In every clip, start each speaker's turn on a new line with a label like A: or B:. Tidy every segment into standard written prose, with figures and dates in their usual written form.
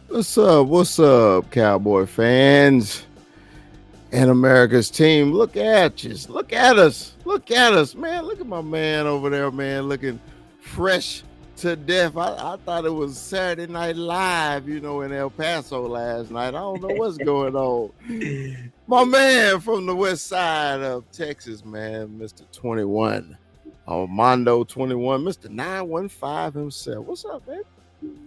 A: What's up? What's up, Cowboy fans and America's team? Look at you. Look at us. Look at us, man. Look at my man over there, man, looking fresh to death. I thought it was Saturday Night Live, in El Paso last night. I don't know what's going on. My man from the west side of Texas, man, Mr. 21. Armando 21, Mr. 915 himself. What's up, man?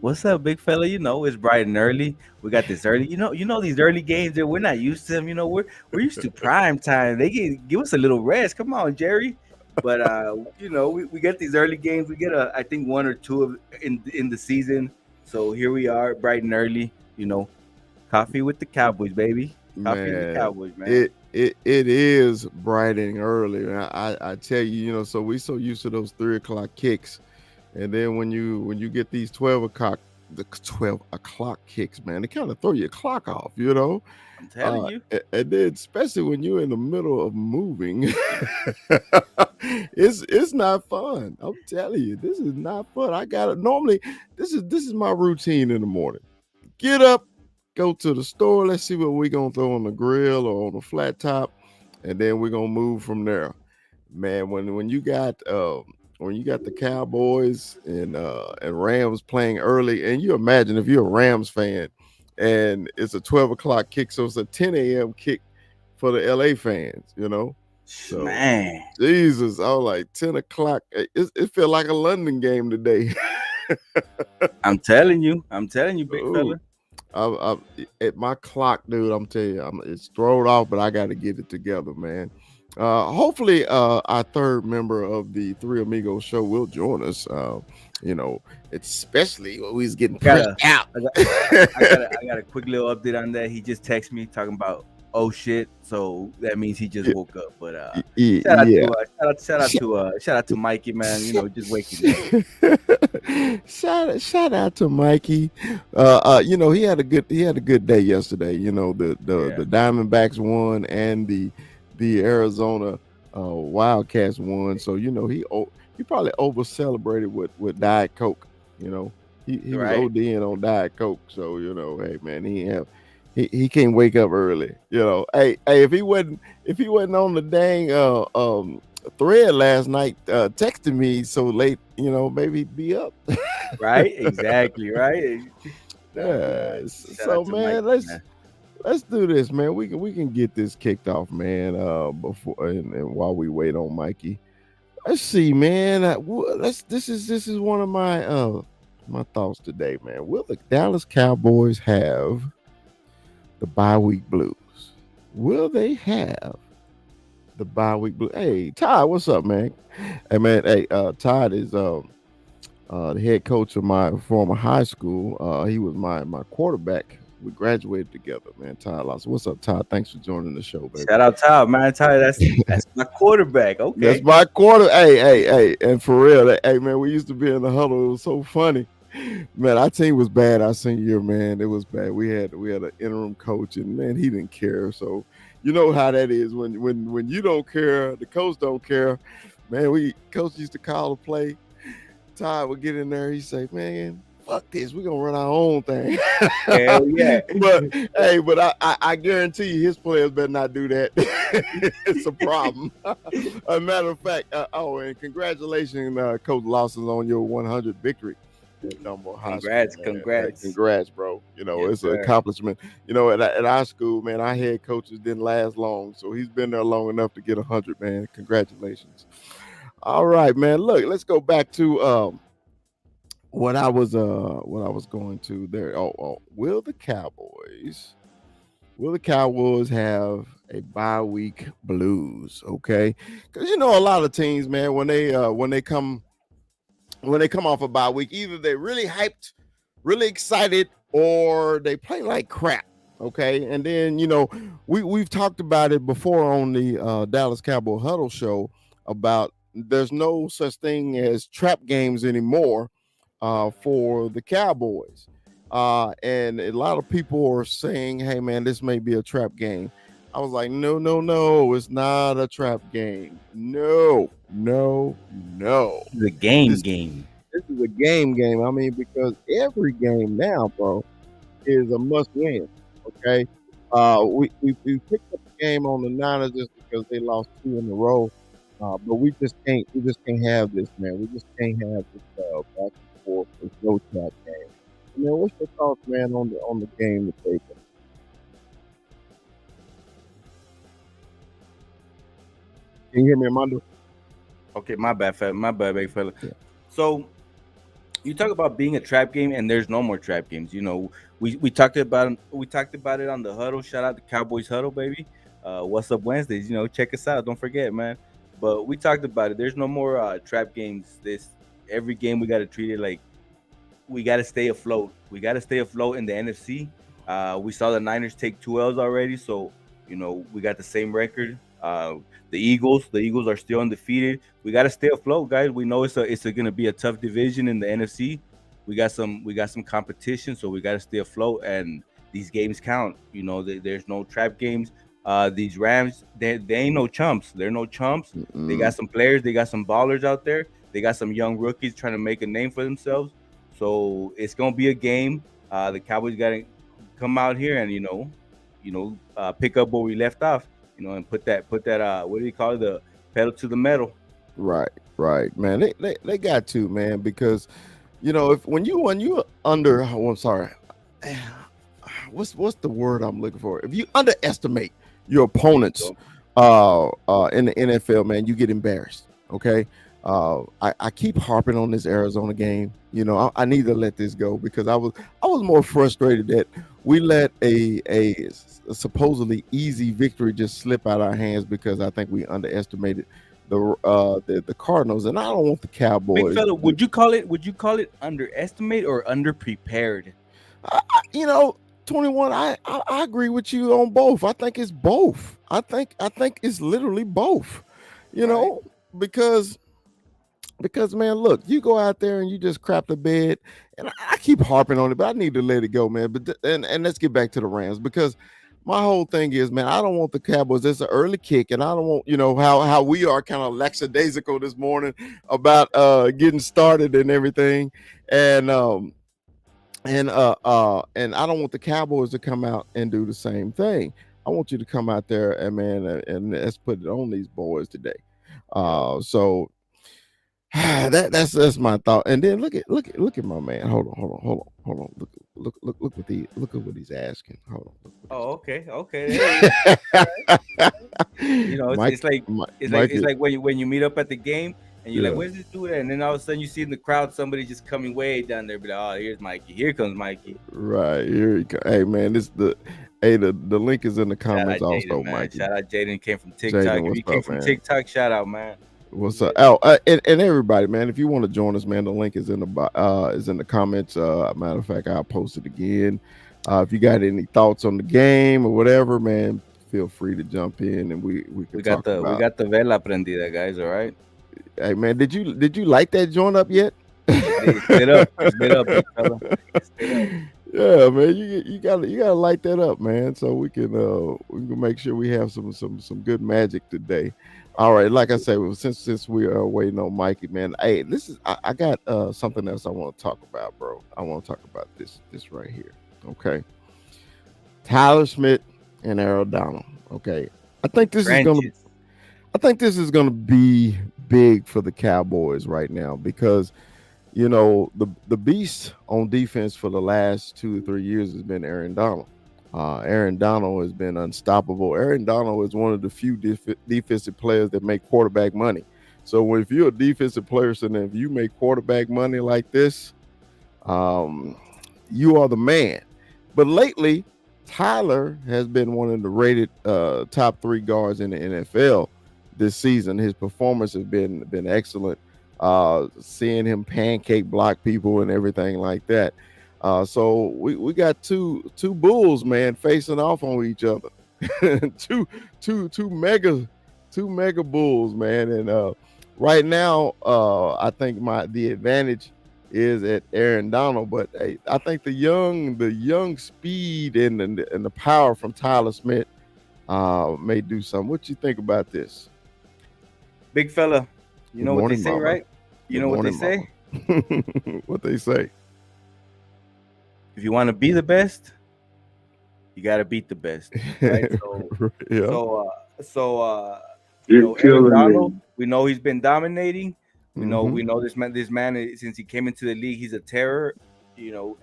B: What's up, big fella? It's bright and early. We got this early. These early games that we're not used to them. We're used to prime time. They give us a little rest. Come on, Jerry. But we get these early games. We get I think one or two of in the season. So here we are, bright and early. Coffee with the Cowboys, baby. Coffee with the
A: Man,
B: Cowboys, man.
A: it is bright and early. I tell you, so we so used to those 3 o'clock kicks, and then when you get these 12 o'clock kicks, man, they kind of throw your clock off.
B: I'm telling you.
A: And then especially when you're in the middle of moving, it's not fun. I'm telling you, this is not fun. I got it. Normally, this is my routine in the morning. Get up, go to the store. Let's see what we're gonna throw on the grill or on the flat top, and then we're gonna move from there. Man, when you got the Cowboys and Rams playing early, and you imagine if you're a Rams fan and it's a 12 o'clock kick, so it's a 10 a.m. kick for the LA fans. So
B: Man,
A: Jesus, I was like 10 o'clock. It felt like a London game today.
B: I'm telling you, big
A: Ooh.
B: fella.
A: At my clock, dude, I'm telling you, it's thrown off, but I got to get it together, man. Hopefully, our third member of the Three Amigos show will join us. You know, especially when he's getting
B: I got
A: pressed
B: a,
A: out.
B: I got, I got a quick little update on that. He just texted me talking about oh shit, so that means he just woke up. But
A: Yeah.
B: shout out to Mikey, man. Just waking up.
A: Shout out to Mikey. He had a good day yesterday. The
B: Yeah,
A: Diamondbacks won and the Arizona Wildcats won. So he probably over celebrated with Diet Coke. He was
B: right.
A: ODing on Diet Coke. So hey man, he can't wake up early. Hey, if he wasn't on the dang thread last night texting me so late, maybe he'd be up.
B: Right, exactly, right.
A: Yeah.
B: Shout out
A: So
B: to Mikey,
A: man, let's
B: man.
A: let's do this, man. We can get this kicked off, man. Before and while we wait on Mikey, let's see, man. Let's. This is one of my thoughts today, man. Will the Dallas Cowboys have the bye week blues? Will they have the bye week blues? Hey, Todd, what's up, man? Hey, man. Hey, Todd is the head coach of my former high school. He was my quarterback. We graduated together, man. Todd Lawson. What's up, Todd? Thanks for joining the show, baby.
B: Shout out Ty, man. Ty, that's my quarterback.
A: That's
B: Okay.
A: my quarter. Hey. And for real, hey, man, we used to be in the huddle. It was so funny. Man, our team was bad our senior year, man. It was bad. We had an interim coach, and man, he didn't care. So you know how that is when you don't care, the coach don't care. Man, we coach used to call the play. Todd would get in there. He'd say, "Man, fuck this. We're gonna run our own thing."
B: Hell yeah.
A: but hey, but I guarantee you, his players better not do that. It's a problem. A matter of fact, and congratulations, Coach Lawson, on your 100 victory at Dunmore High School.
B: Congrats,
A: Man. Hey,
B: congrats.
A: congrats, bro.
B: Yes,
A: It's an
B: sir.
A: accomplishment. At our school, man, our head coaches didn't last long, so he's been there long enough to get 100. Man, congratulations. All right, man. Look, let's go back to what I was going to there. Will the Cowboys have a bye week blues? Okay, because a lot of teams, man, when they come off a bye week, either they're really hyped, really excited, or they play like crap. Okay, and then we've talked about it before on the Dallas Cowboy Huddle show about there's no such thing as trap games anymore for the Cowboys. And a lot of people are saying, hey, man, this may be a trap game. I was like, no, no, no, it's not a trap game. No, no, no.
B: The game
A: This,
B: game.
A: this is a game. I mean, because every game now, bro, is a must win. Okay, we picked up the game on the Niners just because they lost two in a row, but we just can't have this, man. We just can't have this back and forth. There's no trap game. Man, what's your thoughts, man, on the game today? Can you hear me, Armando?
B: Okay, my bad, fella. My bad, big fella.
A: Yeah.
B: So you talk about being a trap game, and there's no more trap games. We talked about it on the huddle. Shout out to Cowboys huddle, baby. What's up Wednesdays? Check us out. Don't forget, man. But we talked about it. There's no more trap games. This every game we got to treat it like we got to stay afloat. We got to stay afloat in the NFC. We saw the Niners take 2 L's already, so we got the same record. The Eagles are still undefeated. We got to stay afloat, guys. We know it's going to be a tough division in the NFC. We got some competition, so we got to stay afloat. And these games count. There's no trap games. These Rams, they ain't no chumps. They're no chumps. They
A: Mm-mm.
B: got some players. They got some ballers out there. They got some young rookies trying to make a name for themselves. So it's gonna be a game. The Cowboys got to come out here and pick up where we left off. And put that what do you call it, the pedal to the metal.
A: Right, right, man. They got to, man, because if when you under oh, I'm sorry. What's the word I'm looking for? If you underestimate your
B: There you
A: opponents
B: go.
A: in the NFL, man, you get embarrassed. Okay. I keep harping on this Arizona game. I need to let this go because I was more frustrated that we let a supposedly easy victory just slip out our hands because I think we underestimated the Cardinals, and I don't want the
B: Big
A: Cowboys.
B: fella, would you call it underestimate or underprepared?
A: You know, 21. I agree with you on both. I think it's both. I think it's literally both. You
B: Right?
A: know, because man, look, you go out there and you just crap the bed, and I keep harping on it, but I need to let it go, man. And let's get back to the Rams because my whole thing is, man, I don't want the Cowboys. It's an early kick, and I don't want how we are kind of lackadaisical this morning about getting started and everything, and and I don't want the Cowboys to come out and do the same thing. I want you to come out there and man and let's put it on these boys today.
B: Yep.
A: So that's my thought. And then look at my man. Hold on. Look at what he's asking. Hold on. Look what he's
B: Oh, okay, okay. Hey, all right. It's
A: Mike,
B: it's like it's like
A: Mike,
B: it's like when you meet up at the game and you're like,
A: yeah,
B: "Where's this dude at?" And then all of a sudden you see in the crowd somebody just coming way down there, be like, "Oh, here's Mikey. Here comes Mikey."
A: right here you go. Hey man, the link is in the
B: Shout
A: comments
B: out
A: also,
B: Jaden, man.
A: Mikey.
B: Shout out Jaden. Came from
A: Jaden,
B: TikTok. If
A: what's
B: you came
A: up,
B: from
A: man?
B: TikTok, shout out, man.
A: What's up?
B: Yeah.
A: Oh, and everybody, man, if you want to join us, man, the link is in the comments. Matter of fact, I'll post it again. If you got any thoughts on the game or whatever, man, feel free to jump in and we
B: We
A: could
B: got
A: talk
B: the we
A: about.
B: got the vela prendida, guys. All right.
A: Hey, man, did you light that joint up yet?
B: It's lit up. It's lit up, big fella. It's lit up.
A: Yeah, man, you gotta light that up, man, so we can make sure we have some good magic today. All right, like I said, well, since we are waiting on Mikey, man, hey, I got something else I want to talk about, bro. I want to talk about this right here. Okay, Tyler Smith and Errol Donald. Okay, I
B: The
A: think this is gonna
B: trenches.
A: I think this is gonna be big for the Cowboys right now because the beast on defense for the last 2 or 3 years has been Aaron Donald. Aaron Donald has been unstoppable. Aaron Donald is one of the few defensive players that make quarterback money. So if you're a defensive player, and if you make quarterback money like this, um, you are the man. But lately, Tyler has been one of the rated top three guards in the NFL this season. His performance has been excellent. Seeing him pancake block people and everything like that. So we got two bulls, man, facing off on each other. two two mega bulls, man. And right now, I think the advantage is at Aaron Donald, but hey, I think the young speed and the power from Tyler Smith may do something. What you think about this?
B: Big fella. You
A: Good
B: know what they
A: morning,
B: say,
A: Mama.
B: right? You
A: Good
B: know what they
A: morning, Mama.
B: say?
A: What they say?
B: If you want to be the best, You got to beat the best, right?
A: Yeah.
B: So, so
C: You're
B: Aaron
C: killing
B: Donald,
C: me.
B: we know he's been dominating.
A: Hmm.
B: We know this man since he came into the league, he's a terror.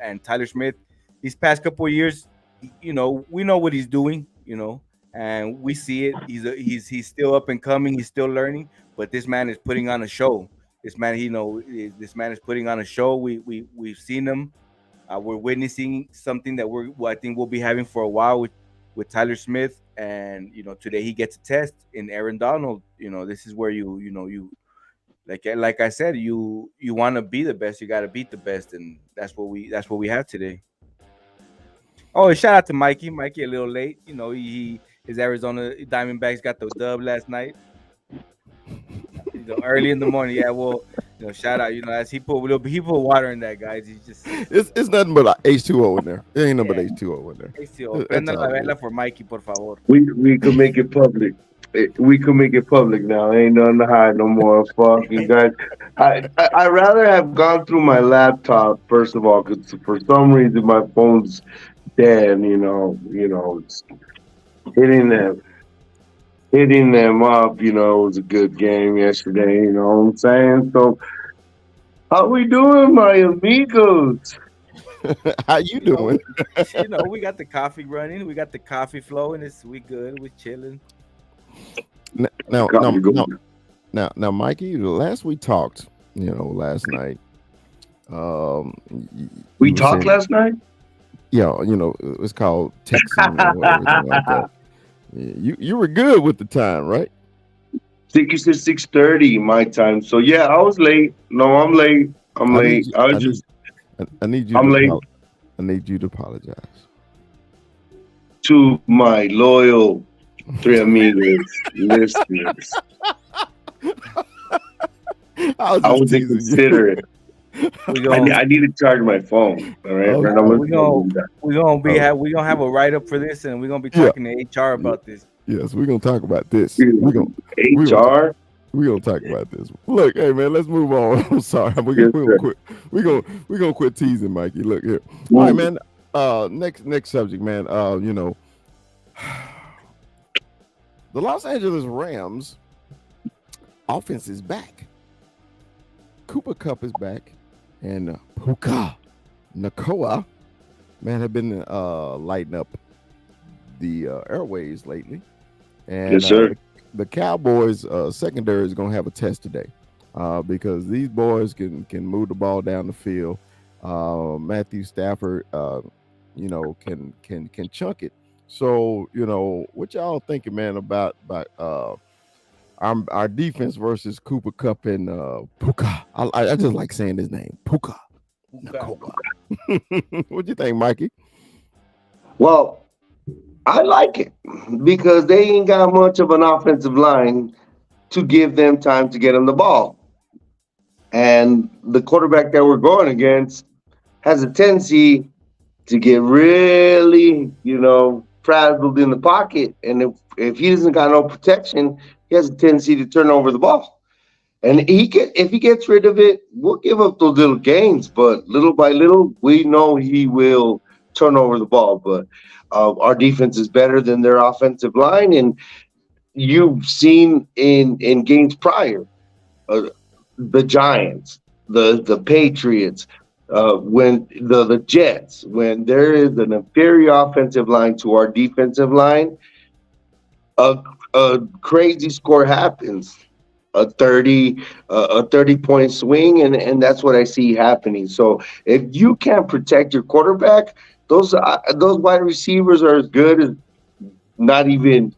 B: And Tyler Smith, these past couple of years, we know what he's doing. And we see it. He's still up and coming. He's still learning, but this man is putting on a show. This man is putting on a show. We've seen him. We're witnessing something that I think we'll be having for a while with Tyler Smith, and today he gets a test in Aaron Donald. This is where you like I said, you want to be the best, you got to beat the best, and that's what we have today. Oh, and shout out to Mikey. Mikey a little late. His Arizona Diamondbacks got the dub last night. Early in the morning. Yeah, well, shout out. As he put water in that, guys. He's just
A: It's nothing but H2O in there. It ain't nothing but
B: yeah.
A: H2O in there.
B: Prenda
A: That's
B: la
A: all it is.
B: vela for Mikey, por favor.
C: We could make it public. We could make it public now. Ain't nothing to hide no more. Fuck you guys. I rather have gone through my laptop first of all, because for some reason my phone's dead. It's hitting them, hitting them up. It was a good game yesterday. You know what I'm saying? So how we doing, my amigos?
A: How you
B: You know,
A: doing?
B: we got the coffee running. We got the coffee flowing. We good. We chilling.
A: Now,
C: Got
A: now,
C: me
A: now,
C: going.
A: now, Mikey. The last we talked, last night,
C: We
A: you were
C: talked
A: saying,
C: last night.
A: yeah, it's called texting or everything like that. You were good with the time, right?
C: Think you said 6:30 my time. So yeah, I was late. No, I'm late. I'm
A: I need
C: late.
A: you.
C: I was
A: I need.
C: just
A: I need you to.
C: I'm late
A: I need you to apologize.
C: to my loyal three amigos listeners.
A: I was
C: I
A: just
C: was
A: teasing you.
C: inconsiderate.
B: We
C: I
B: going
C: need, I need to charge my phone. All right, right. I'm
A: Okay.
C: gonna
B: we
C: tell
B: gonna
C: you that.
A: Oh,
B: we gonna have a write up for this, and we're gonna be
A: yeah.
B: talking to HR
A: Yeah.
B: about this.
A: Yes, we're gonna talk about this. We gonna talk.
C: HR.
A: We gonna talk about this. Look, hey man, let's move on. I'm sorry.
C: Yes,
A: We gonna
C: sir.
A: quit. We gonna quit teasing, Mikey. Look here. All right,
C: Move it.
A: man. Next subject, man. The Los Angeles Rams offense is back. Cooper Cup is back, and Puka Nakoa, man, have been lighting up the airways lately. And
C: Yes, sir.
A: the Cowboys secondary is going to have a test today because these boys can move the ball down the field. Matthew Stafford, can chunk it. So what y'all thinking, man, about our defense versus Cooper Cup and Puka? I just like saying his name, Puka
B: Okay.
A: Nakoa. What do you think, Mikey?
C: Well, I like it because they ain't got much of an offensive line to give them time to get them the ball. And the quarterback that we're going against has a tendency to get really, frazzled in the pocket. And if he doesn't got no protection, he has a tendency to turn over the ball. And if he gets rid of it, we'll give up those little gains. But little by little, we know he will turn over the ball. But our defense is better than their offensive line, and you've seen in games prior, uh, the Giants, the Patriots, when the Jets, when there is an inferior offensive line to our defensive line, a, a crazy score happens. A 30 point swing, and that's what I see happening. So if you can't protect your quarterback, those wide receivers are as good as not even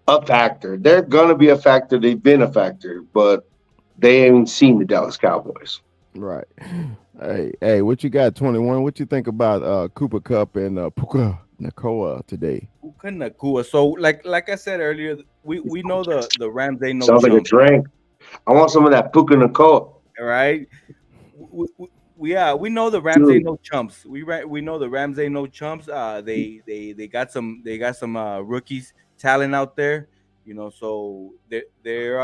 C: a factor. They're gonna be a factor. They've been a factor, but they haven't seen the Dallas Cowboys.
A: Right. Hey, what you got, 21? What you think about Cooper Cup and Puka Nakoa today?
B: Puka Nakua. So like I said earlier, we know the Rams ain't no
C: Sounds like a
B: chumps,
C: drink. I want some of that Puka Nicole.
B: all right? Yeah, we know the Rams ain't
C: Dude,
B: no chumps. We know the Rams ain't no chumps. They got some rookies talent out there, so they're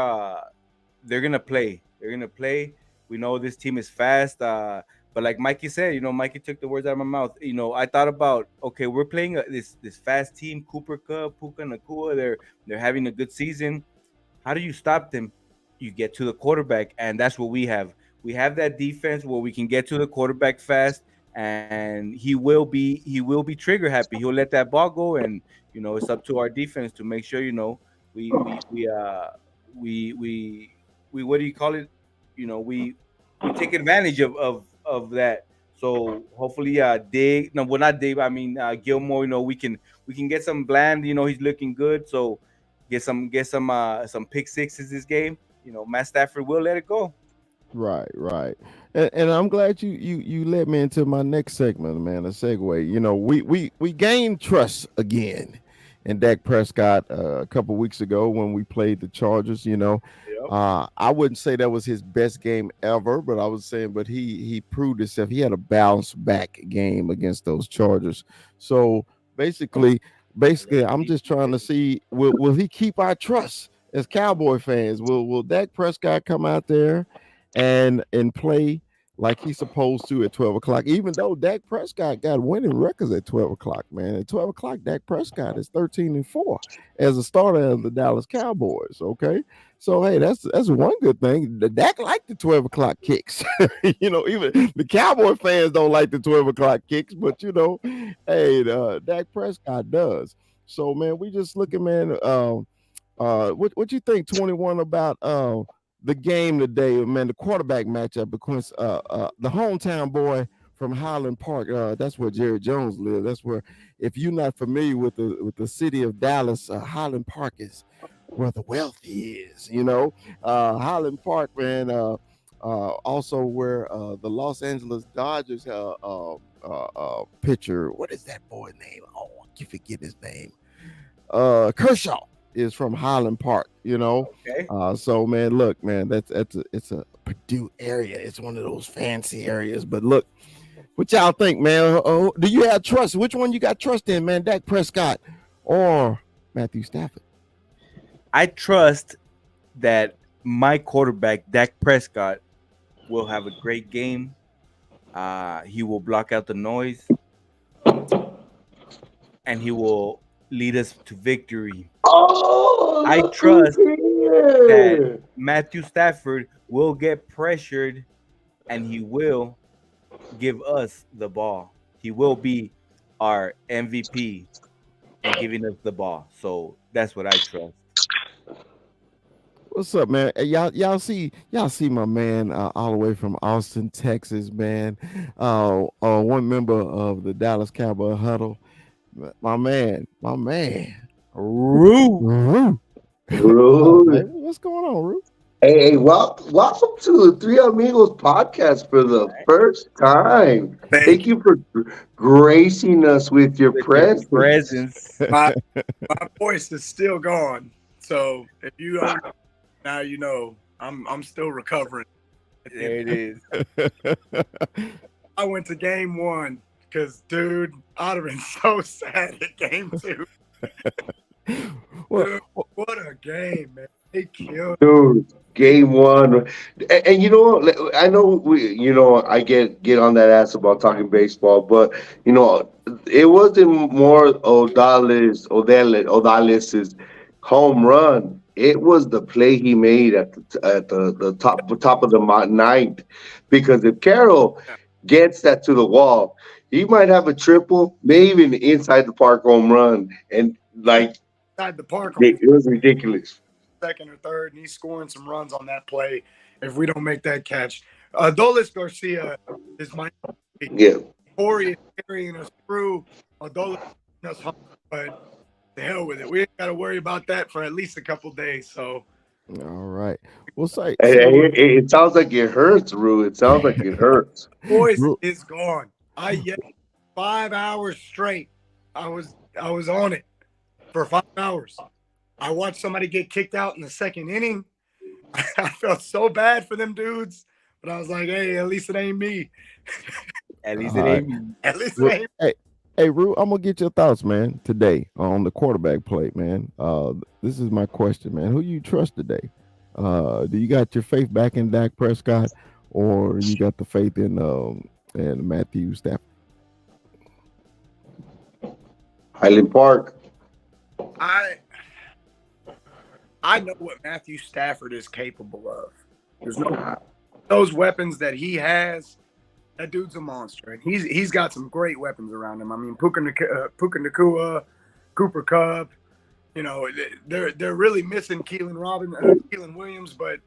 B: gonna play. They're gonna play. We know this team is fast. But like Mikey said, Mikey took the words out of my mouth. I thought about, okay, we're playing this fast team, Cooper Cup, Puka Nakua. They're having a good season. How do you stop them? You get to the quarterback, and that's what we have. We have that defense where we can get to the quarterback fast, and he will be trigger happy. He'll let that ball go, and it's up to our defense to make sure we what do you call it? We take advantage of that. So hopefully, Dig, no, well, not Dig. I mean, Gilmore. We can get some Bland. He's looking good. So get some pick sixes this game. Matt Stafford will let it go.
A: Right, right, and I'm glad you led me into my next segment, man. A segue. We gained trust again in Dak Prescott a couple weeks ago when we played the Chargers.
B: Yep.
A: I wouldn't say that was his best game ever, but I was saying, but he proved himself. He had a bounce back game against those Chargers. So basically, I'm just trying to see will he keep our trust as Cowboy fans? Will Dak Prescott come out there and play like he's supposed to at 12 o'clock, even though Dak Prescott got winning records at 12 o'clock, man. At 12 o'clock, Dak Prescott is 13-4 as a starter of the Dallas Cowboys. Okay. So hey, that's one good thing. The Dak like the 12 o'clock kicks. Even the Cowboy fans don't like the 12 o'clock kicks, but hey, Dak Prescott does. So man, we just looking, man. What you think, 21, about the game today, man? The quarterback matchup between the hometown boy from Highland Park. That's where Jerry Jones lives. That's where, if you're not familiar with the city of Dallas, Highland Park is where the wealth is. Highland Park, man. Also where the Los Angeles Dodgers pitcher. What is that boy's name? Oh, you forget his name. Kershaw is from Highland Park.
B: Okay.
A: So man, look, man, it's a Purdue area. It's one of those fancy areas. But look, what y'all think, man? Do you have trust? Which one you got trust in, man? Dak Prescott or Matthew Stafford?
B: I trust that my quarterback, Dak Prescott, will have a great game. He will block out the noise, and he will lead us to victory.
C: Oh,
B: I
C: look who's
B: trust that
C: here.
B: Matthew Stafford will get pressured, and he will give us the ball. He will be our MVP and giving us the ball. So that's what I trust.
A: What's up, man? Hey, y'all see my man all the way from Austin, Texas, man. One member of the Dallas Cowboy huddle, my man,
B: Roo.
A: Roo. What's up,
C: Rude.
A: baby? What's going on, Roo?
C: Hey, welcome to the Three Amigos podcast for the first time.
D: Thank
C: Thank
D: you.
C: you for gracing us with your
B: With your
C: presence.
B: presence.
D: My voice is still gone. So if you don't now you know I'm still recovering.
B: There it is.
D: I went to game one because dude, I'd have been so sad at game two.
A: well,
D: Dude, what a game, man. They killed.
C: Dude, game one. And I know I get on that ass about talking baseball, but it wasn't more Odalis's home run. It was the play he made at the top of the ninth. Because if Carroll gets that to the wall, he might have a triple, maybe an inside the park home run. And like
D: Inside the park on
C: it was ridiculous.
D: second or third, and he's scoring some runs on that play if we don't make that catch. Adolis Garcia is my
C: Yeah.
D: Corey is carrying us through. Adolis us home, but the hell with it. We ain't got to worry about that for at least a couple days. So
A: all right. Well, say
C: And
A: say what.
C: it sounds like it hurts, Rue. It sounds like it hurts.
D: voice
A: Roo,
D: is gone. I yelled 5 hours straight. I was on it for 5 hours. I watched somebody get kicked out in the second inning. I felt so bad for them dudes, but I was like, hey, at least it ain't me.
B: At least
A: all
B: it
A: right.
B: ain't me.
D: At least it
A: Roo,
D: ain't
A: hey, Roo, I'm gonna get your thoughts, man, today on the quarterback play, man. This is my question, man. Who you trust today? Do you got your faith back in Dak Prescott, or you got the faith in And Matthew Stafford.
C: Highland Park.
D: I I know what Matthew Stafford is capable of. There's no those weapons that he has. That dude's a monster, and he's got some great weapons around him. I mean, Puka Nakua, Cooper Cup. You know, they're really missing Keelan Williams, but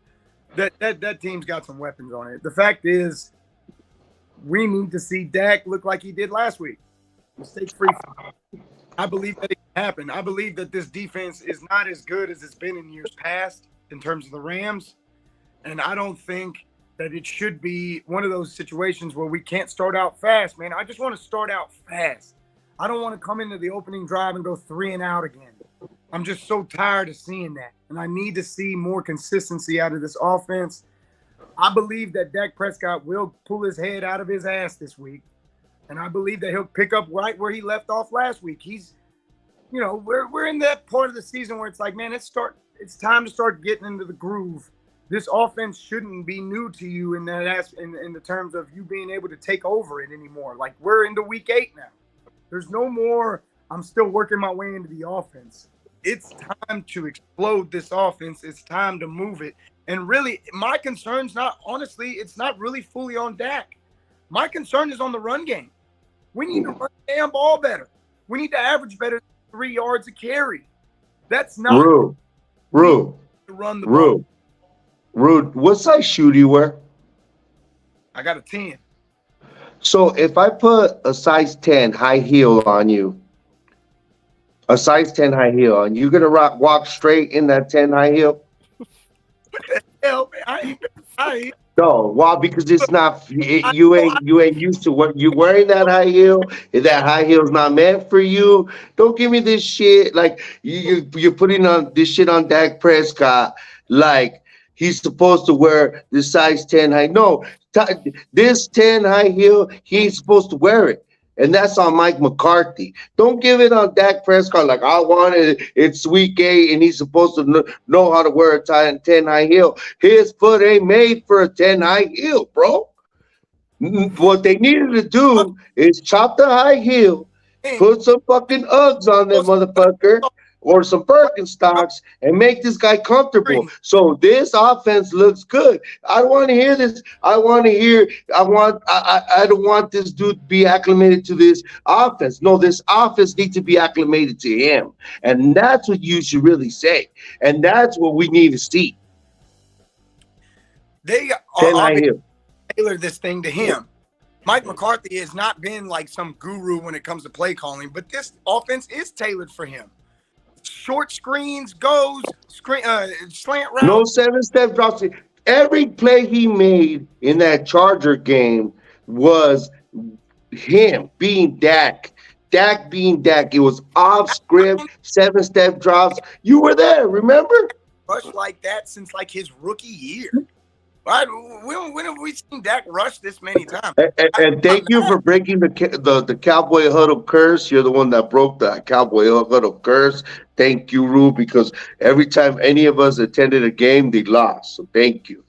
D: that team's got some weapons on it. The fact is, we need to see Dak look like he did last week. Mistakes free. I believe that it can happen. I believe that this defense is not as good as it's been in years past in terms of the Rams, and I don't think that it should be one of those situations where we can't start out fast, man. I just want to start out fast. I don't want to come into the opening drive and go 3 and out again. I'm just so tired of seeing that, and I need to see more consistency out of this offense. I believe that Dak Prescott will pull his head out of his ass this week, and I believe that he'll pick up right where he left off last week. We're in that part of the season where it's like, man, it's time to start getting into the groove. This offense shouldn't be new to you in the terms of you being able to take over it anymore. Like, we're into week 8 now. There's no more, I'm still working my way into the offense. It's time to explode this offense. It's time to move it. And really, my concern's it's not really fully on Dak. My concern is on the run game. We need to run the damn ball better. We need to average better than 3 yards a carry. That's not
C: Rue.
D: to run the ball.
C: Rude, what size shoe do you wear?
D: I got a 10.
C: So if I put a size 10 high heel on you, a size 10 high heel on you, gonna walk straight in that 10 high heel?
D: What the hell, man? I ain't.
C: No, why? Because it's not. You ain't used to what you wearing that high heel. If that high heel's not meant for you, don't give me this shit. Like you're putting on this shit on Dak Prescott. Like he's supposed to wear this size 10 high. No, this 10 high heel, he's supposed to wear it. And that's on Mike McCarthy. Don't give it on Dak Prescott like I want it. It's week 8 and he's supposed to know how to wear a 10 high heel. His foot ain't made for a 10 high heel, bro. What they needed to do is chop the high heel, put some fucking Uggs on that motherfucker, or some Birkenstocks, and make this guy comfortable. So this offense looks good. I don't want to hear this. I don't want this dude to be acclimated to this offense. No, this offense needs to be acclimated to him. And that's what you should really say. And that's what we need to see.
D: They are tailor this thing to him. Mike McCarthy has not been like some guru when it comes to play calling, but this offense is tailored for him. Short screens, slant route.
C: No 7-step drops. Every play he made in that Charger game was him being Dak. Dak being Dak. It was off script, 7-step drops. You were there, remember?
D: Rush like that since like his rookie year. Right? When have we seen Dak rush this many times?
C: And thank you for breaking the Cowboy Huddle curse. You're the one that broke the Cowboy Huddle curse. Thank you, Rue, because every time any of us attended a game, they lost. So thank you.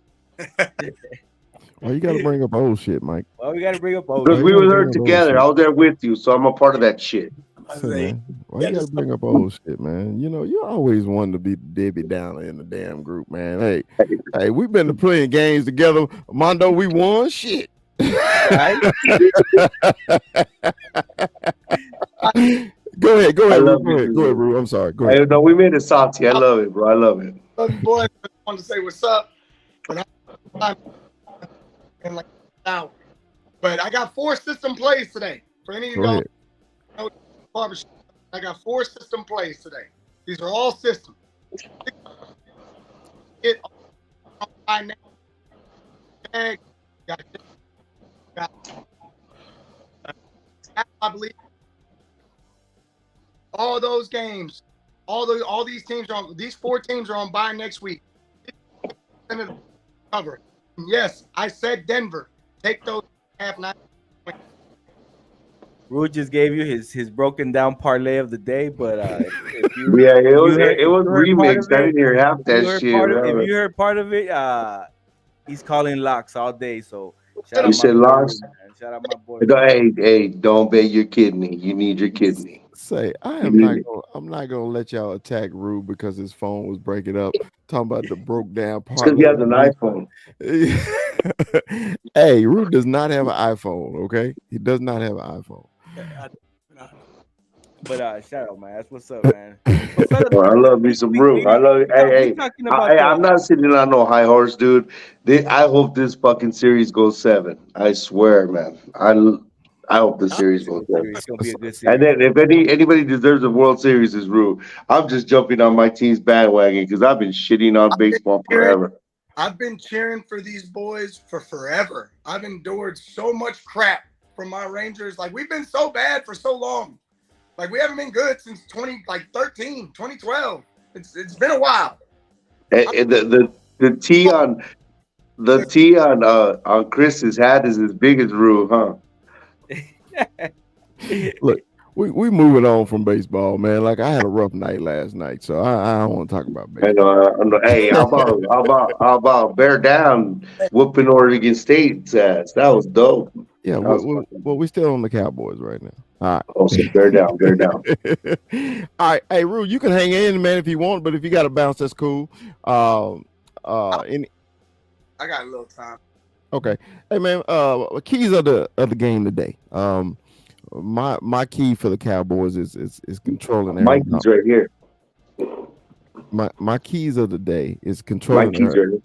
A: Well, you got to bring up old shit, Mike.
B: Well, we got to bring up old
C: Because
B: shit.
C: we were there together. I was there with you, so I'm a part of that shit.
A: Man. Why you gotta bring up old shit, man? You know, you always wanted to be the Debbie Downer in the damn group, man. Hey, we've been to playing games together. Mondo, we won shit. Right? Go ahead, Rue. I'm sorry. Go ahead.
C: No, we made it salty. I love it, bro. I love it.
D: Boy, I wanted to say what's up, but I'm in like an hour. But I got 4 system plays today. For any of y'all. I got 4 system plays today. These are all systems. I believe all those games, all these teams are on. These 4 teams are on bye next week. Cover. Yes, I said Denver. Take those half 9.
B: Rue just gave you his broken down parlay of the day, but
C: it was remixed. I didn't hear half that shit.
B: If you heard part of it, he's calling locks all day. So Shout
C: You
B: out my
C: said
B: boy Rue,
C: lost.
B: man. Shout out my boy Rue.
C: Hey, don't bet your kidney. You need your kidney.
A: Say,
C: You need it.
A: I'm not gonna let y'all attack Rube because his phone was breaking up. Talking about the broke down
C: It's because he
A: parlay
C: has
A: of
C: an
A: the week.
C: iPhone.
A: Hey, Rube does not have an iPhone. Okay, he does not have an iPhone.
B: But shout out, man. That's what's up, man. But fellas,
C: Well, I love me some brew. I love.
B: we talking about
C: Hey, I'm
B: the
C: not sitting on no high horse, dude. I hope this fucking series goes seven. I swear, man. I hope the series
B: it's a
C: goes
B: good
C: seven.
B: series. It's gonna be a good
C: And
B: series.
C: then if anybody deserves a World Series is Rue. I'm just jumping on my team's bandwagon because I've been shitting on
D: I've been
C: baseball
D: cheering.
C: forever.
D: I've been cheering for these boys for forever. I've endured so much crap from my Rangers. Like we've been so bad for so long. Like we haven't been good since 2013, 2012. It's been a while.
C: And the T on on Chris's hat is as big as Rue, huh?
A: Look, we moving on from baseball, man. Like I had a rough night last night, so I don't want to talk about
C: I
A: baseball.
C: know. I know. Hey, how about bear down whooping Oregon State's ass? That was dope.
A: Yeah,
C: That was fucking
A: we still on the Cowboys right now. All
C: awesome. Bear down, bear down.
A: right. All right. Hey, Rue, you can hang in, man, if you want, but if you got to bounce, that's cool. Any
D: I got a little time.
A: okay. Hey, man. Keys of the game today. My key for the Cowboys is controlling Aaron Donald.
C: Mikey's right here.
A: My keys of the day is controlling
C: Mikey's
A: Aaron.
C: right here.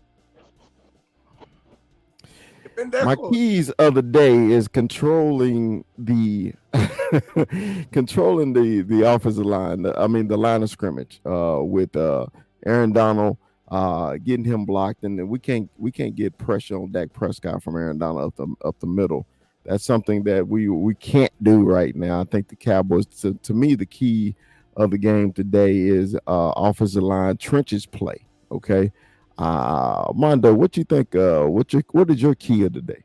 A: My keys of the day is controlling the controlling the offensive line. I mean the line of scrimmage with Aaron Donald getting him blocked, and then we can't get pressure on Dak Prescott from Aaron Donald up the middle. That's something that we can't do right now. I think the Cowboys, to me, the key of the game today is offensive line trenches play. Okay, Mondo, what you think? What is your key of the day?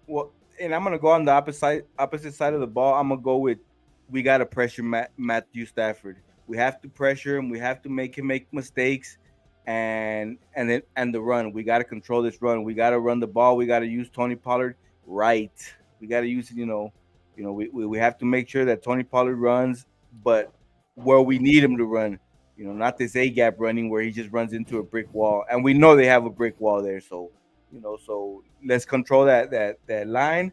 B: Well, and I'm gonna go on the opposite side of the ball. I'm gonna go with we gotta pressure Matthew Stafford. We have to pressure him. We have to make him make mistakes, and the run. We gotta control this run. We gotta run the ball. We gotta use Tony Pollard right. We gotta use it. We have to make sure that Tony Pollard runs, but where we need him to run. Not this A gap running where he just runs into a brick wall, and we know they have a brick wall there. So let's control that line.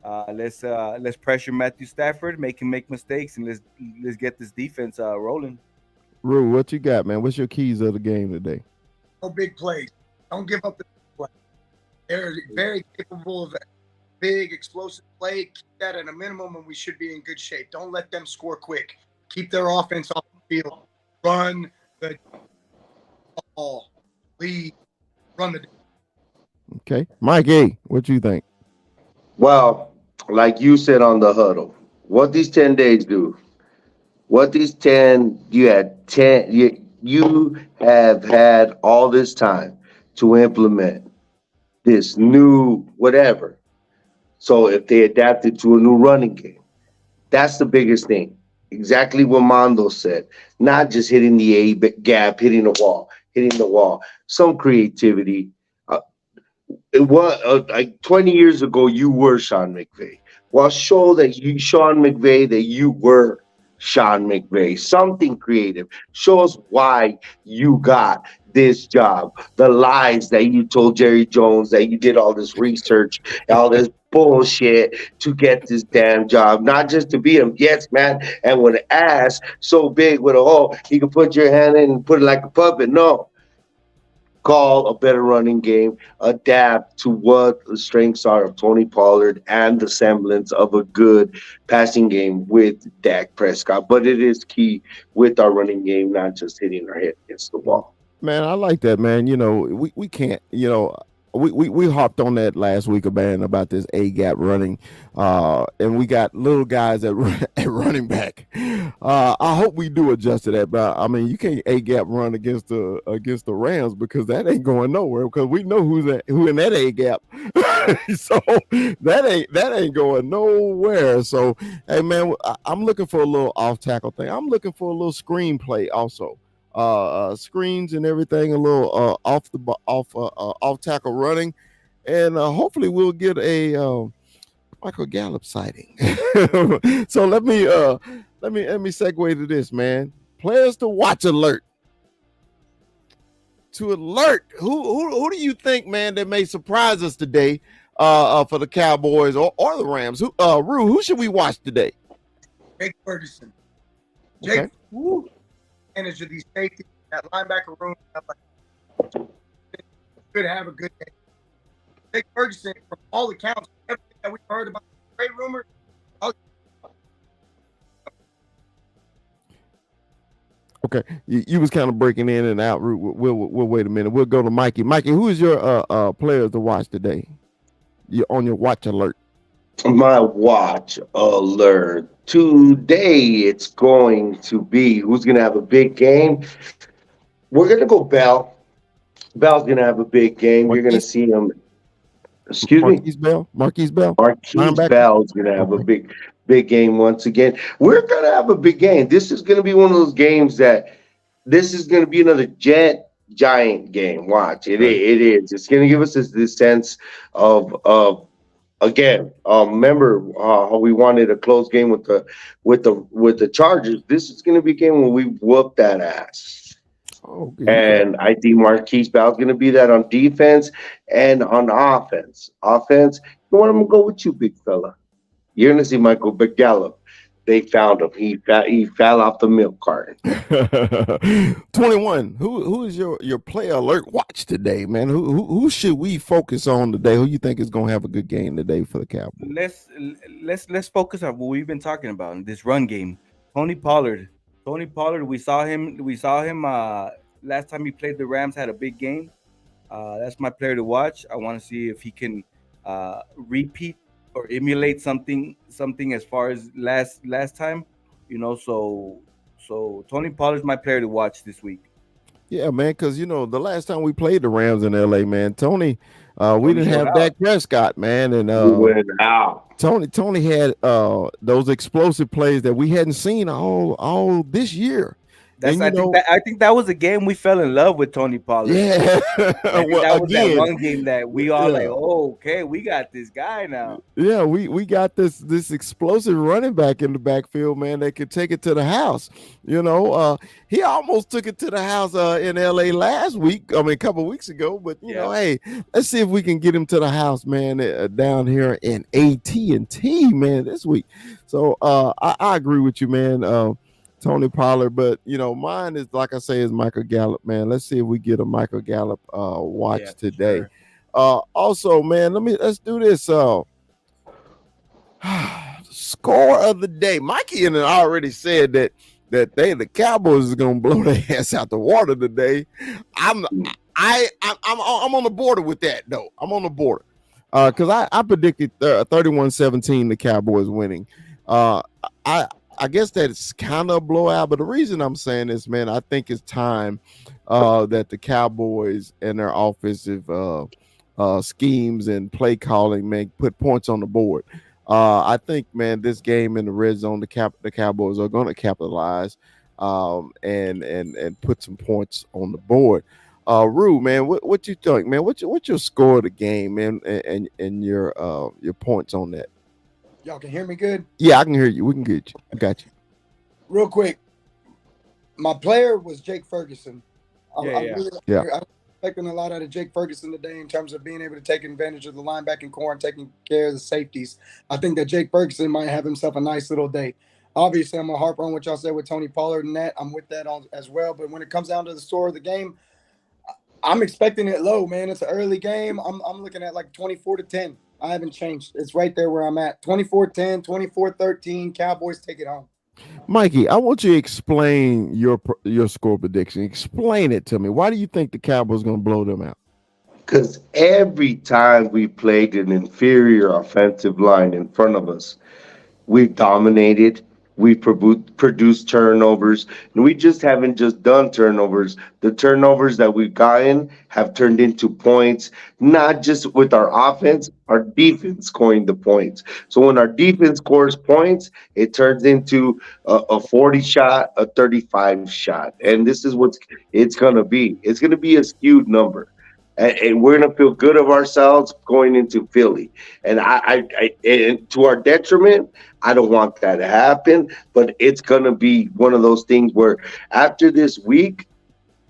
B: Let's pressure Matthew Stafford, make him make mistakes, and let's get this defense rolling.
A: Rue, what you got, man? What's your keys of the game today?
D: No big plays. Don't give up the big play. They're very capable of big explosive play. Keep that at a minimum, and we should be in good shape. Don't let them score quick. Keep their offense off the field. Run the ball. Lead. Run the.
A: Okay, Mikey, what you think?
C: Well, like you said on the huddle, what these 10 days do? What these 10 you have had all this time to implement this new whatever. So if they adapted to a new running game, that's the biggest thing. Exactly what Mondo said. Not just hitting the gap, hitting the wall, hitting the wall. Some creativity. Uh, it was like 20 years ago, you were Sean McVay. Well, show that Sean McVay, that you were Sean McVay. Something creative. Show us why you got this job. The lies that you told Jerry Jones, that you did all this research, all this bullshit to get this damn job. Not just to beat him. Yes, man. And with an ass so big with a hole, he could put your hand in and put it like a puppet. No, call a better running game, adapt to what the strengths are of Tony Pollard and the semblance of a good passing game with Dak Prescott. But it is key with our running game, not just hitting our head against the wall.
A: Man, I like that, man. We can't, we hopped on that last week about this A gap running, and we got little guys at running back. I hope we do adjust to that, but I mean, you can't A gap run against the Rams because that ain't going nowhere because we know who in that A gap, so that ain't going nowhere. So, hey, man, I'm looking for a little off tackle thing. I'm looking for a little screenplay also screens and everything, a little off tackle running. and hopefully we'll get a Michael Gallup sighting. So let me segue to this, man. Players to watch alert. To alert. Who do you think, man, that may surprise us today for the Cowboys or the Rams? Rue, who should we watch today?
D: Jake Ferguson.
A: Okay.
D: Jake manage of these safeties, that linebacker room could have a good game. Jake Ferguson, from all accounts, everything that we've heard about the trade rumor,
A: Okay, you was kind of breaking in and out. We'll wait a minute. We'll go to Mikey. Mikey, who is your players to watch today? You're on your watch alert.
C: My watch alert. Today it's going to be who's going to have a big game. We're going to go Bell. Bell's going to have a big game. You're going to
A: Marquise,
C: see him. Excuse me.
A: Marquise Bell,
C: Marquise
A: linebacker.
C: Bell's going to have a
A: Okay.
C: big game once again. We're going to have a big game. This is going to be one of those games that this is going to be another giant game. Watch it.
A: Okay.
C: It is. It's going to give us this sense of again. Remember how we wanted a close game with the Chargers. This is going to be a game where we whoop that ass.
A: Oh, okay.
C: And I think Marquise Bell's going to be that on defense and on offense. Offense, you want him to go with you, big fella. You're going to see Michael Gallup. They found him. He fell off the milk carton.
A: 21. Who is your player alert watch today, man? Who should we focus on today? Who you think is going to have a good game today for the Cowboys?
B: Let's focus on what we've been talking about in this run game. Tony Pollard. Tony Pollard. We saw him. Last time he played the Rams. Had a big game. That's my player to watch. I want to see if he can repeat or emulate something as far as last time. So Tony Pollard's my player to watch this week.
A: Yeah, man, because the last time we played the Rams in LA, man, Tony, we
B: Tony
A: didn't
B: showed
A: have
B: out.
A: Dak Prescott, man, and
C: We went out.
A: Tony had those explosive plays that we hadn't seen all this year.
B: That's
A: And
B: I think that was a game we fell in love with Tony Pollard.
A: yeah,
B: I think
A: well,
B: that was that
A: again,
B: run game that we all like,
A: yeah.
B: oh, okay, we got this guy now.
A: Yeah, we got this explosive running back in the backfield, man, that could take it to the house. He almost took it to the house in LA last week. I mean, a couple weeks ago. But
B: Yeah.
A: hey, let's see if we can get him to the house, man, down here in AT&T, man, this week. So I agree with you, man. Tony Pollard, but mine is like I say is Michael Gallup, man. Let's see if we get a Michael Gallup
B: Yeah,
A: watch
B: for
A: today.
B: sure.
A: Also, man, let's do this. Score of the day. Mikey and I already said that the Cowboys is gonna blow their ass out the water today. I'm I'm on the border with that though. I'm on the border because I predicted 31-17 the Cowboys winning. I I guess that's kind of a blowout, but the reason I'm saying this, man, I think it's time that the Cowboys and their offensive schemes and play calling, man, put points on the board. I think, man, this game in the red zone, the Cowboys are going to capitalize and put some points on the board. Rue, man, what you think, man? What's your score of the game, man, and your points on that?
D: y'all can hear me good.
A: Yeah, I can hear you. We can get you. I got you.
D: Real quick, my player was Jake Ferguson.
B: Yeah,
D: I'm
B: yeah.
D: really
A: Yeah.
D: I'm expecting a lot out of Jake Ferguson today in terms of being able to take advantage of the linebacking core and taking care of the safeties. I think that Jake Ferguson might have himself a nice little day. Obviously, I'm gonna harp on what y'all said with Tony Pollard and that. I'm with that on as well. But when it comes down to the score of the game, I'm expecting it low, man. It's an early game. I'm looking at like 24-10. I haven't changed. It's right there where I'm at. 24-10, 24-13. Cowboys take it home.
A: Mikey, I want you to explain your score prediction. Explain it to me. Why do you think the Cowboys going to blow them out?
C: Because every time we played an inferior offensive line in front of us, we've dominated. We've produced turnovers, and we just haven't just done turnovers. The turnovers that we've gotten have turned into points, not just with our offense, our defense scoring the points. So when our defense scores points, it turns into a 40 shot, a 35 shot. And this is what it's going to be. It's going to be a skewed number. And we're gonna feel good of ourselves going into Philly. And and to our detriment, I don't want that to happen. But it's gonna be one of those things where after this week,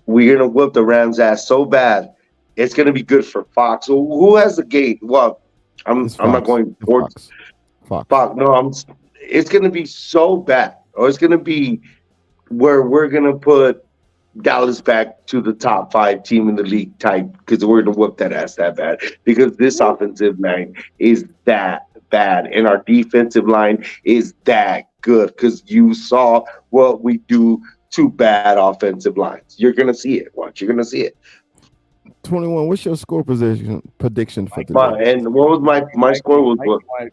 C: we're gonna whip the Rams' ass so bad. It's gonna be good for Fox. Who has the gate? Well,
A: It's
C: I'm not
A: Fox.
C: going
A: It's
C: towards
A: Fox. Fox.
C: Fox. No, I'm. It's gonna be so bad, or it's gonna be where we're gonna put Dallas back to the top five team in the league type because we're gonna whoop that ass that bad because this
A: Woo.
C: offensive line is that bad and our defensive line is that good because you saw what we do to bad offensive lines. You're gonna see it. Watch, you're gonna see it.
A: 21. What's your score position prediction for
B: Mikey,
A: today?
C: And what was my score was what?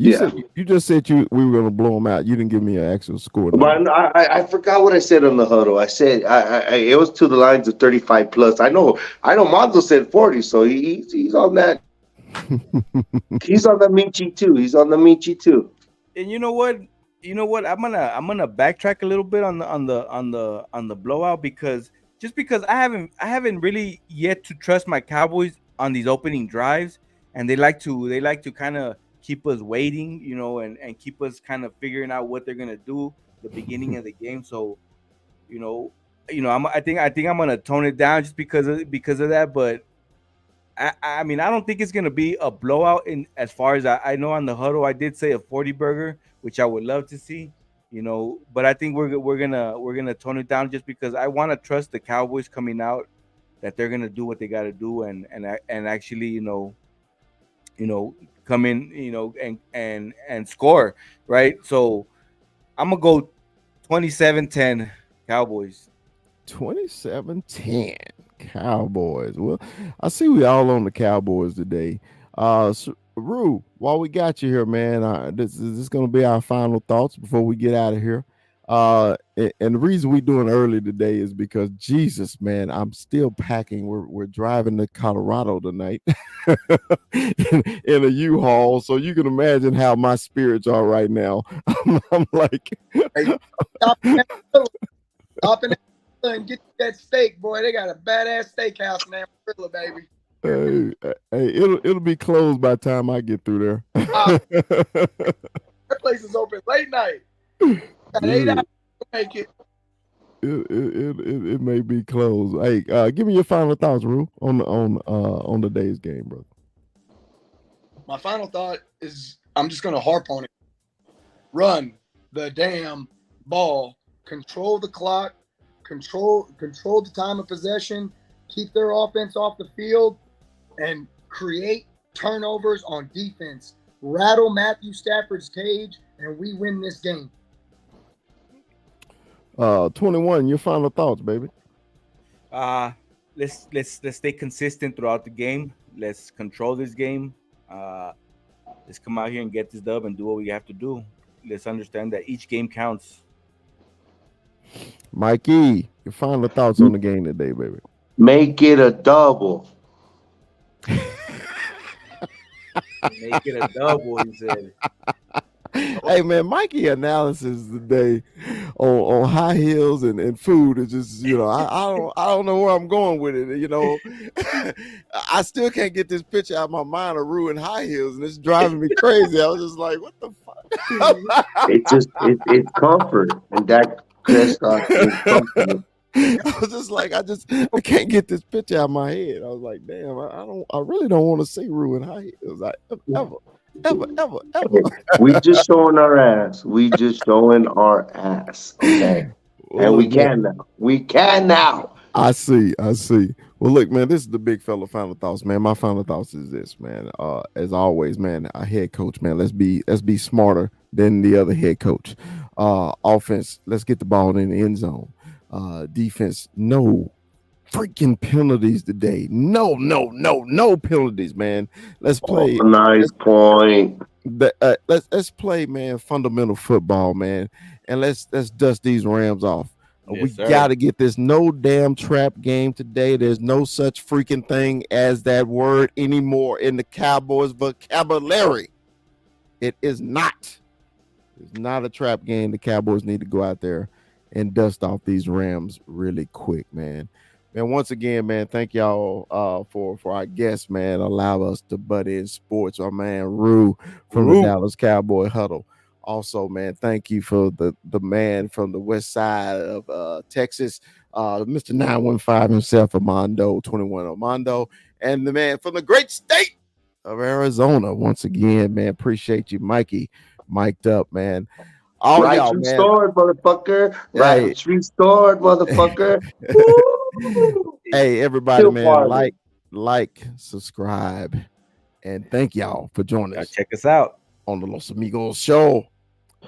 A: You
C: Yeah.
A: said you just said we were gonna blow them out. You didn't give me an actual score number.
C: But I forgot what I said on the huddle. I said it was to the lines of 35 plus. I know Monzo said 40, so he's on that. He's on the Michi too. He's on the Michi too.
B: and you know what? You know what? I'm gonna backtrack a little bit on the blowout because just because I haven't really yet to trust my Cowboys on these opening drives, and they like to kind of keep us waiting, and keep us kind of figuring out what they're gonna do the beginning of the game. So you know, I think I'm gonna tone it down just because of that, but I mean, I don't think it's gonna be a blowout. In as far as I know, on the huddle, I did say a 40 burger, which I would love to see. But I think we're gonna tone it down just because I want to trust the Cowboys coming out that they're gonna do what they got to do and actually you know come in and score, right. So I'm gonna go 27-10 Cowboys.
A: 27-10 Cowboys. Well, I see we all on the Cowboys today. Rue, while we got you here, man, this is going to be our final thoughts before we get out of here. And the reason we doing early today is because Jesus, man, I'm still packing. We're driving to Colorado tonight in a U-Haul, so you can imagine how my spirits are right now. I'm like,
D: Hey, stop in that- stop in that and get that steak, boy. They got a badass steakhouse in Amarillo, baby.
A: hey, it'll be closed by the time I get through
D: Uh,
A: there.
D: that place is open late night. Got 8 hours
A: Dude,
D: to make it.
A: it may be closed. Hey, give me your final thoughts, Rue, on the day's game, brother.
D: My final thought is I'm just going to harp on it. Run the damn ball. Control the clock. Control the time of possession. Keep their offense off the field and create turnovers on defense. Rattle Matthew Stafford's cage, and we win this game.
A: 21, your final thoughts, baby.
B: Uh let's stay consistent throughout the game. Let's control this game. Uh, let's come out here and get this dub and do what we have to do. Let's understand that each game counts.
A: Mikey, your final thoughts on the game today, baby.
C: Make it a double.
B: Make it a double, he said.
A: Hey man, Mikey analysis today on high heels and food is just I don't know where I'm going with it. I still can't get this picture out of my mind of ruined high heels and it's driving me crazy. I was just like, what the fuck?
C: It's comfort, and that Prescott is comfort.
A: I was just like, I can't get this picture out of my head. I was like, damn, I really don't want to see ruined high heels. Ever.
C: We just showing our ass. We just showing our ass. Okay.
A: Well,
C: And we
A: look, man,
C: can now. We can now.
A: I see. Well, look, man, this is the big fella final thoughts, man. My final thoughts is this, man. As always, man, our head coach, man, let's be smarter than the other head coach. Offense, let's get the ball in the end zone. Defense, no freaking penalties today. No penalties, man. Let's play.
C: Nice point.
A: Let's play, man, fundamental football, man, and let's dust these Rams off.
B: Yes,
A: We
B: sir.
A: got to get this no damn trap game today. There's no such freaking thing as that word anymore in the Cowboys vocabulary. It is not. It's not a trap game. The Cowboys need to go out there and dust off these Rams really quick, man. And once again, man, thank y'all for our guests, man. Allow us to butt in sports. Our man Rue from the
B: Rue.
A: Dallas Cowboy Huddle. Also, man, thank you for the man from the west side of Texas, Mr. 915 himself, Armando 21 Armando, and the man from the great state of Arizona. Once again, man, appreciate you, Mikey, mic'd up, man. All
C: Rights
A: y'all, man.
C: restored, motherfucker.
A: Hey,
C: Rights restored, motherfucker. Woo!
A: hey, everybody,
C: Still
A: man,
C: farming.
A: subscribe, and thank y'all for joining
B: Y'all
A: us
B: check us out.
A: on the Los Amigos show.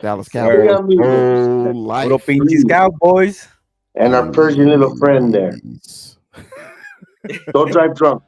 A: Dallas
B: Yes, sir.
C: Three
A: Cowboys
C: amigos.
A: for
B: Puro
A: life.
B: pinches
C: Three.
B: Cowboys.
C: And our Persian little friend there.
A: Peace.
C: Don't drive drunk.